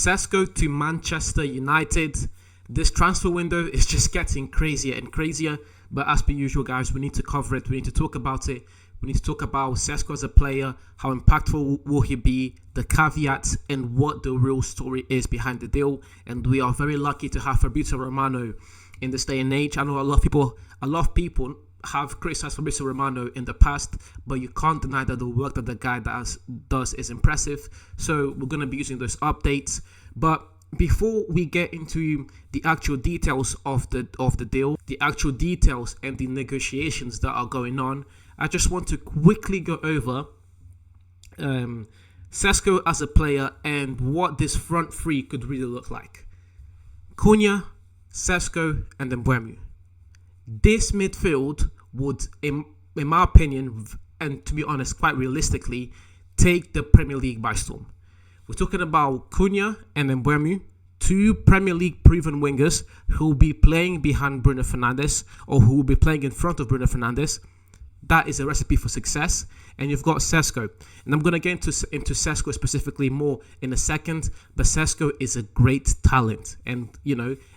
Cesco to Manchester United. This transfer window is just getting crazier and crazier. But as per usual, guys, we need to cover it. We need to talk about it. We need to talk about Sesko as a player, how impactful will he be, the caveats, and what the real story is behind the deal. And we are very lucky to have Fabrizio Romano in this day and age. I know a lot of people have criticized Fabrizio Romano in the past, but you can't deny that the work that the guy does is impressive. So we're going to be using those updates. But before we get into the actual details of the deal, the actual details and the negotiations that are going on, I just want to quickly go over Sesko as a player and what this front three could really look like. Cunha, Sesko, and then Mbeumo. This midfield would, in my opinion, and to be honest, quite realistically, take the Premier League by storm. We're talking about Cunha and then Mbeumo, two Premier League proven wingers who will be playing behind Bruno Fernandes or who will be playing in front of Bruno Fernandes. That is a recipe for success. And you've got Sesko. And I'm going to get into Sesko specifically more in a second. But Sesko is a great talent. And,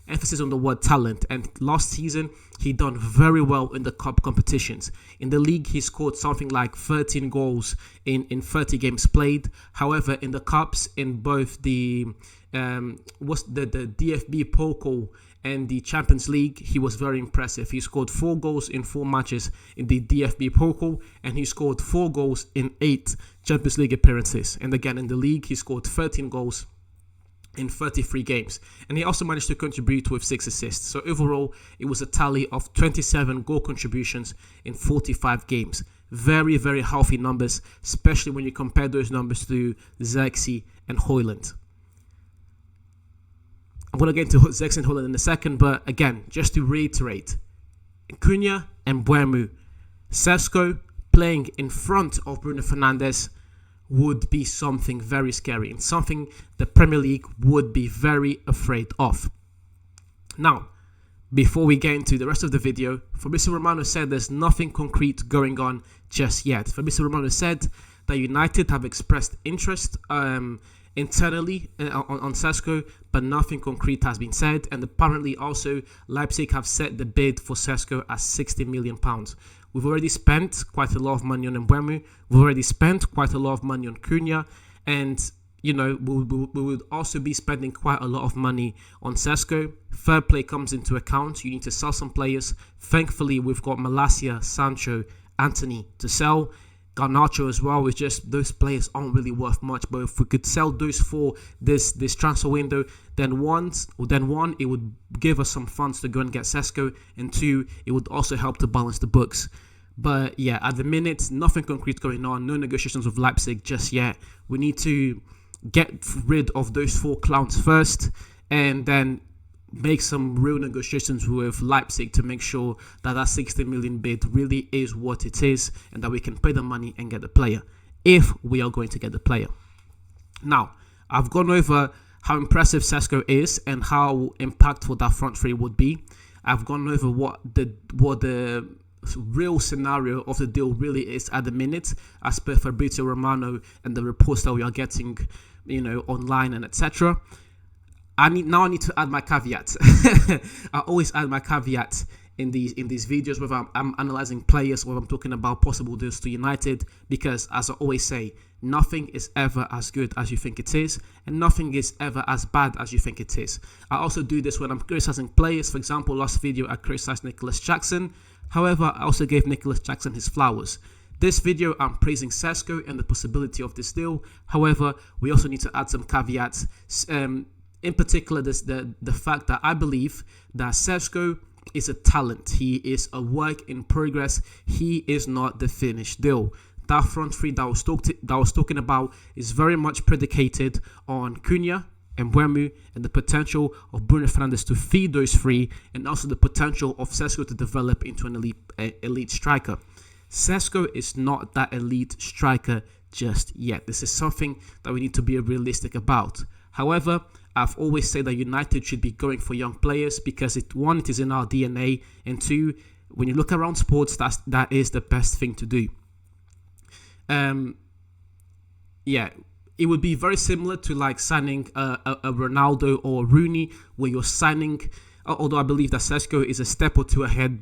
emphasis on the word talent. And last season, he done very well in the cup competitions. In the league, he scored something like 13 goals in 30 games played. However, in the cups, in both the DFB Pokal and the Champions League, he was very impressive. He scored 4 goals in 4 matches in the DFB Pokal, and he scored 4 goals in 8 Champions League appearances. And again, in the league, he scored 13 goals in 33 games. And he also managed to contribute with 6 assists. So overall, it was a tally of 27 goal contributions in 45 games. Very, very healthy numbers, especially when you compare those numbers to Zexi and Højlund. I'm going to get into Zexi and Højlund in a second, but again, just to reiterate, Cunha and Mbeumo, Sesko playing in front of Bruno Fernandes would be something very scary and something the Premier League would be very afraid of. Now, before we get into the rest of the video, Fabrizio Romano said there's nothing concrete going on just yet. Fabrizio Romano said that United have expressed interest internally on Sesko, but nothing concrete has been said. And apparently also Leipzig have set the bid for Sesko at £60 million. We've already spent quite a lot of money on Mbeumo. We've already spent quite a lot of money on Cunha. And, we would also be spending quite a lot of money on Sesko. Fair play comes into account. You need to sell some players. Thankfully, we've got Malacia, Sancho, Anthony to sell. Garnacho as well. It's just those players aren't really worth much. But if we could sell those for this transfer window, then one, it would give us some funds to go and get Sesko, and 2, it would also help to balance the books. But yeah, at the minute, nothing concrete going on. No negotiations with Leipzig just yet. We need to get rid of those 4 clowns first, and then make some real negotiations with Leipzig to make sure that 60 million bid really is what it is, and that we can pay the money and get the player, if we are going to get the player. Now, I've gone over how impressive Sesko is and how impactful that front three would be. I've gone over what the real scenario of the deal really is at the minute, as per Fabrizio Romano and the reports that we are getting, online and etc. I need to add my caveat. I always add my caveat in these videos, whether I'm analyzing players, whether I'm talking about possible deals to United, because as I always say, nothing is ever as good as you think it is, and nothing is ever as bad as you think it is. I also do this when I'm criticizing players. For example, last video I criticized Nicholas Jackson. However, I also gave Nicholas Jackson his flowers. This video, I'm praising Sesko and the possibility of this deal. However, we also need to add some caveats. In particular, the fact that I believe that Sesko is a talent. He is a work in progress. He is not the finished deal. That front three that I was talking about is very much predicated on Cunha and Mbeumo and the potential of Bruno Fernandes to feed those 3, and also the potential of Sesko to develop into an elite striker. Sesko is not that elite striker just yet. This is something that we need to be realistic about. However, I've always said that United should be going for young players because it is in our DNA, and 2, when you look around sports, that is the best thing to do. it would be very similar to like signing a Ronaldo or Rooney, where you're signing. Although I believe that Sesko is a step or two ahead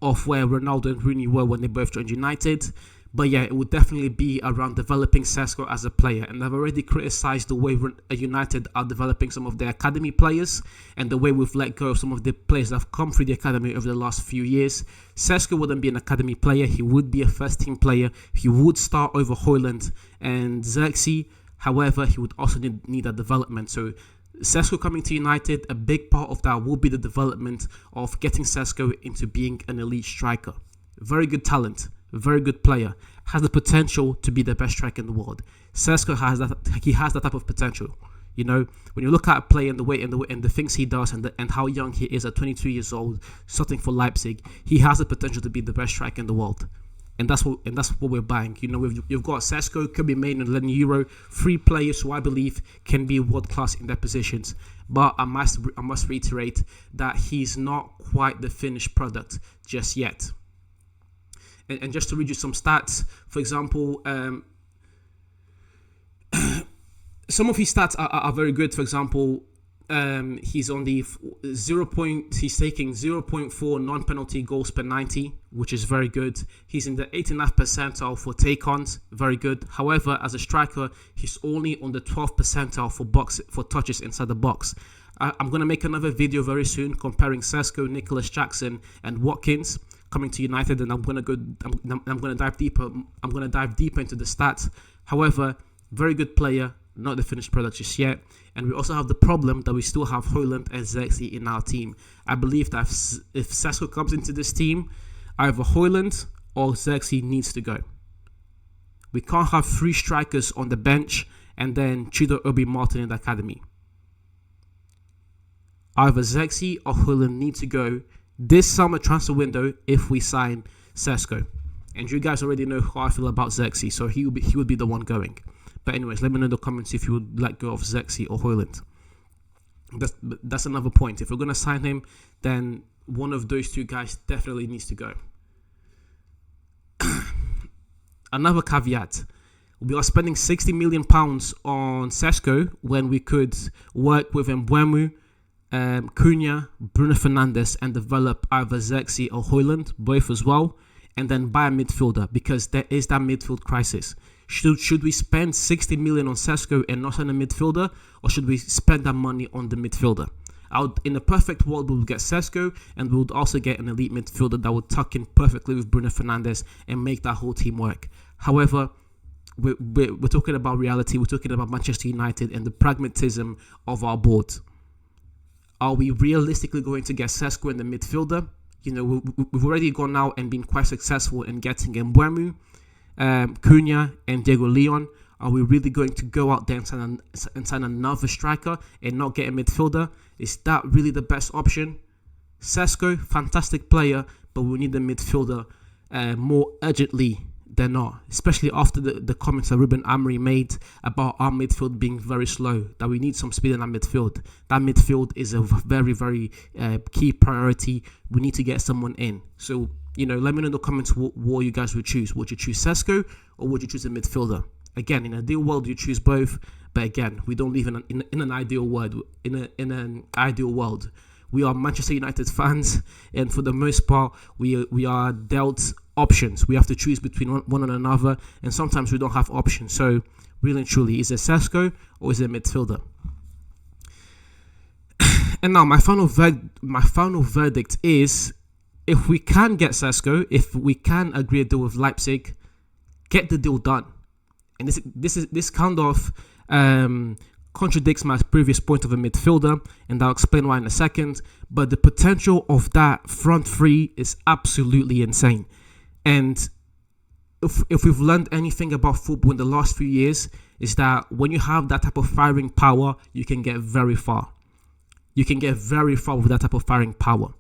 of where Ronaldo and Rooney were when they both joined United. But yeah, it would definitely be around developing Sesko as a player. And I've already criticised the way United are developing some of their academy players and the way we've let go of some of the players that have come through the academy over the last few years. Sesko wouldn't be an academy player. He would be a first-team player. He would start over Højlund and Xerxes. However, he would also need that development. So Sesko coming to United, a big part of that will be the development of getting Sesko into being an elite striker. Very good talent. Very good player, has the potential to be the best striker in the world. Cesco has that. He has that type of potential. You know, when you look at a player and the things he does and how young he is at 22 years old, starting for Leipzig, he has the potential to be the best striker in the world. And that's what we're buying. You know, you've got Cesco, Kobe Main, and Lenny Euro, 3 players who I believe can be world class in their positions. But I must reiterate that he's not quite the finished product just yet. And just to read you some stats, for example, some of his stats are very good. For example, he's on the he's taking 0.4 non-penalty goals per 90, which is very good. He's in the 89th percentile for take-ons, very good. However, as a striker, he's only on the 12th percentile for touches inside the box. I'm going to make another video very soon comparing Sesko, Nicholas Jackson, and Watkins coming to United, and I'm going to dive deeper. I'm going to dive deeper into the stats. However, very good player, not the finished product just yet. And we also have the problem that we still have Højlund and Xerxes in our team. I believe that if Sesko comes into this team, either Højlund or Xerxes needs to go. We can't have 3 strikers on the bench and then Chido Obi Martin in the academy. Either Xerxes or Højlund need to go this summer transfer window if we sign Sesko. And you guys already know how I feel about Xerxes, so he would be the one going. But anyways, let me know in the comments if you would let go of Xerxes or Højlund. That's another point. If we're going to sign him, then one of those 2 guys definitely needs to go. Another caveat. We are spending £60 million on Sesko when we could work with Mbeumo, Cunha, Bruno Fernandes, and develop either Xerxes or Højlund, both as well, and then buy a midfielder, because there is that midfield crisis. Should we spend 60 million on Sesko and not on a midfielder, or should we spend that money on the midfielder? In a perfect world, we would get Sesko, and we would also get an elite midfielder that would tuck in perfectly with Bruno Fernandes and make that whole team work. However, we're talking about reality. We're talking about Manchester United and the pragmatism of our board. Are we realistically going to get Sesko in the midfielder? You know, we've already gone out and been quite successful in getting Mbeumo, Cunha, and Diego Leon. Are we really going to go out there and sign another striker and not get a midfielder? Is that really the best option? Sesko, fantastic player, but we need a midfielder more urgently than not, especially after the comments that Ruben Amorim made about our midfield being very slow, that we need some speed in our midfield. That midfield is a very, very key priority. We need to get someone in. So, you know, let me know in the comments what you guys would choose. Would you choose Sesko or would you choose a midfielder? Again, in an ideal world, you choose both. But again, we don't live in an ideal world. In an ideal world, we are Manchester United fans, and for the most part, we are dealt options. We have to choose between one and another, and sometimes we don't have options. So, really and truly, is it Sesko or is it a midfielder? And now, my final verdict is: if we can get Sesko, if we can agree a deal with Leipzig, get the deal done. And this kind of contradicts my previous point of a midfielder, and I'll explain why in a second. But the potential of that front 3 is absolutely insane. And if we've learned anything about football in the last few years, is that when you have that type of firing power, you can get very far. You can get very far with that type of firing power.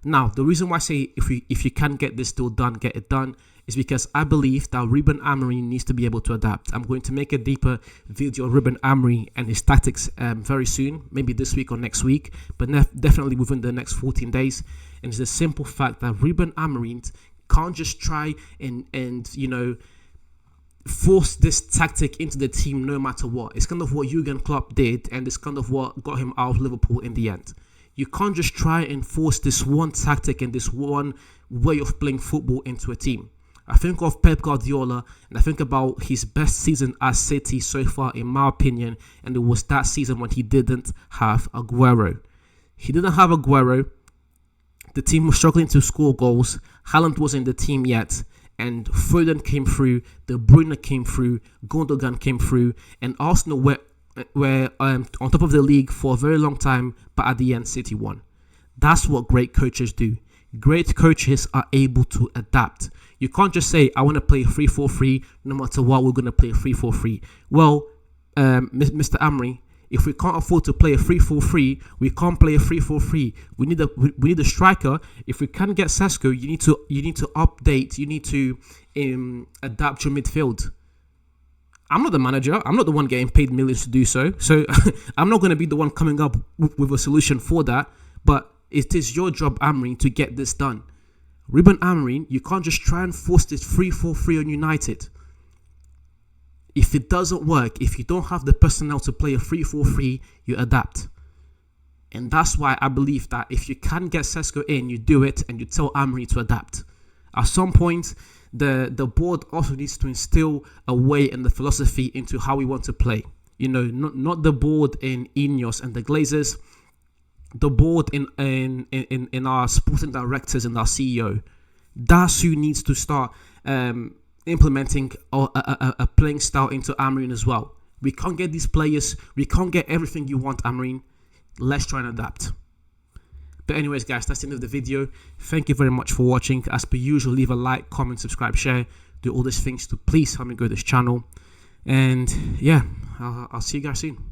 Now, the reason why I say if you can get this deal done, get it done, is because I believe that Ruben Amorim needs to be able to adapt. I'm going to make a deeper video on Ruben Amorim and his tactics very soon, maybe this week or next week, but definitely within the next 14 days. And it's the simple fact that Ruben Amorim can't just try and you know, force this tactic into the team no matter what. It's kind of what Jurgen Klopp did, and it's kind of what got him out of Liverpool in the end. You can't just try and force this one tactic and this one way of playing football into a team. I think of Pep Guardiola, and I think about his best season at City so far, in my opinion, and it was that season when he didn't have Aguero. He didn't have Aguero. The team was struggling to score goals. Haaland wasn't in the team yet, and Foden came through, De Bruyne came through, Gundogan came through, and Arsenal were on top of the league for a very long time, but at the end, City won. That's what great coaches do. Great coaches are able to adapt. You can't just say, I want to play 3-4-3, no matter what, we're going to play a 3-4-3. Well, Mr. Amorim, if we can't afford to play a 3-4-3, we can't play a 3-4-3. We need a striker. If we can't get Sesko, you need to update. You need to adapt your midfield. I'm not the manager. I'm not the one getting paid millions to do so. So I'm not going to be the one coming up with a solution for that. But it is your job, Amorim, to get this done. Ruben Amorim, you can't just try and force this 3-4-3 on United. If it doesn't work, if you don't have the personnel to play a 3-4-3, you adapt. And that's why I believe that if you can get Sesko in, you do it and you tell Amorim to adapt. At some point, the board also needs to instill a way and the philosophy into how we want to play. You know, not the board in Ineos and the Glazers, the board in our sporting directors and our CEO. That's who needs to start implementing a playing style into Amorim as well. We can't get these players. We can't get everything you want, Amorim. Let's try and adapt. But anyways, guys, that's the end of the video. Thank you very much for watching. As per usual, leave a like, comment, subscribe, share. Do all these things to please help me grow this channel. And yeah, I'll see you guys soon.